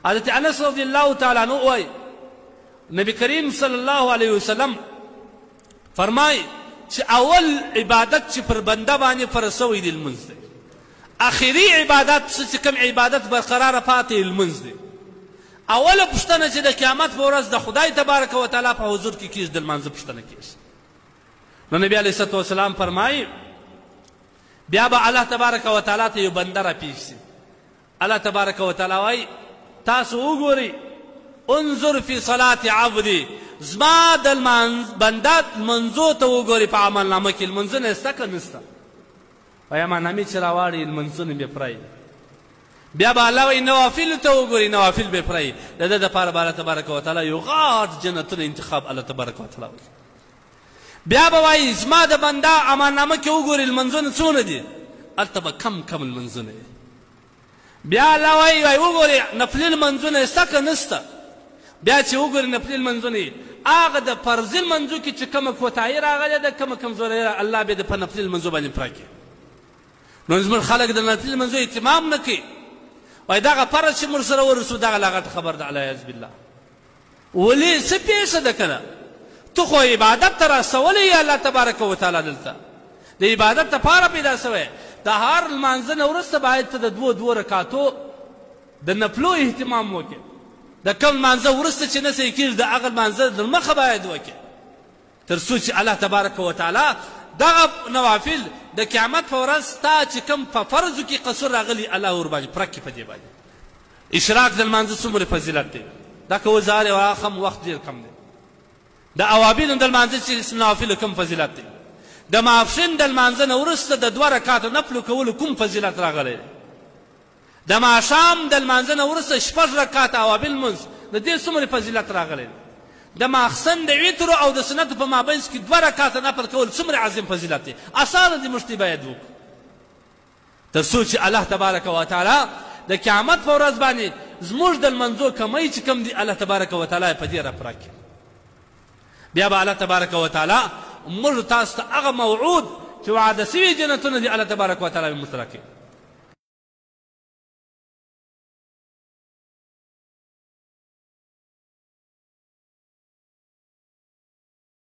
حضرت انس رضی الله تعالی عنہ وایي نبی کریم صلی الله علیه وسلم فرمایي چې اول عبادت چې پر بنده باندې فرض سوی دی لمونځ دی، اخري عبادت چې کوم عبادت برقراره پاتې لمونځ دی. اوله پوښتنه چې د قیامت په ورځ د خدای تبارک وتعالی په حضور کې کېږي د لمانځه پوښتنه کېږي. نو نبی علیه الصلوة والسلام فرمایي بیا به الله تبارک وتعالی ته یو بنده راپېښ شي. الله تبارک وتعالی وایي تاسو وګورئ انظر فی صلاة عبدی، زما د بنده لمنځو ته وګورئ په عملنامه کې لمنځونه شته که نشته؟ وایي امانامې چې راواړئ لمنځونه بې پرېږدئ. بیا به الله وایي نوافلو ته وګورئ نوافل بې پرېږدئ. د ده دپاره به الله تبارک وتعالی یو غاټ جنتونه انتخاب الله تبارک وتعالی وکړي. بیا به وایي زما د بنده اماننامه کې وګورئ لمنځونه څونه دي؟ هلته به کم کم لمنځونه وي. بیا الله وایي وګورئ نفلي لمنځونه شته که نشته؟ بیا چې وګورئ نفلي لمنځونه هغه د فرضي لمنځو کې چې کومه کوتاهي راغلې ده کومه کمزوري الله بیا د په نفلي لمنځو باندې پوره کړي. نو زموږ خلک د نفلي لمنځو اهتمام نه کوي. وایي دغه فرض چې موږ سره ورسو دغه لا غټ خبر ده علیاذ بالله. ولې څه پېښه ده که نه؟ تو خو عبادت ته رسولی یې الله تبارک وتعالی دلته د عبادت دپاره پیدا سوی. د هر لمانځه نه وروسته باید ته د دوو رکاتو د نفلو اهتمام وکړې. د کوم لمانځه وروسته چې نه صحیح کېږي د هغه لمانځه د مخه باید وکړې تر څو چې الله تبارک وتعالی دغه نوافل د قیامت په ورځ ستا چې کوم په فرضو کې قصور راغلي الله ورباندې پوره کړي په دې باندې. اشراق د لمانځه څومره فضیلت دی، دا که وزارې واخم وخت ډېر کم دی. د اوابینو د لمانځه چې نوافلو کوم فضیلت دی، د ماپښین د لمانځه نه وروسته د 2 رکعاتو نفلو کولو کوم فضیلت راغلی دی، د ماښام د لمانځه نه وروسته 6 رکعاته اوابین لمونځ د دې څومره فضیلت راغلی دی، د ماخصن د ویترو او د سنتو په مابینځ کې 2 رکعاته نفل کول څومره عظیم فضیلت دی. اسانه دي موږ باید وکړو تر څو چې الله تبارک وتعالی د قیامت په ورځ باندې زموږ د لمنځو کمی چې کم دي الله تبارک وتعالی په دې راپوره کړي. بیا به الله تبارک وتعالی موږ تاسو ته هغه موعود چې وعده سوي جنتونه دي الله تبارک وتعالی موږ ته راکړي.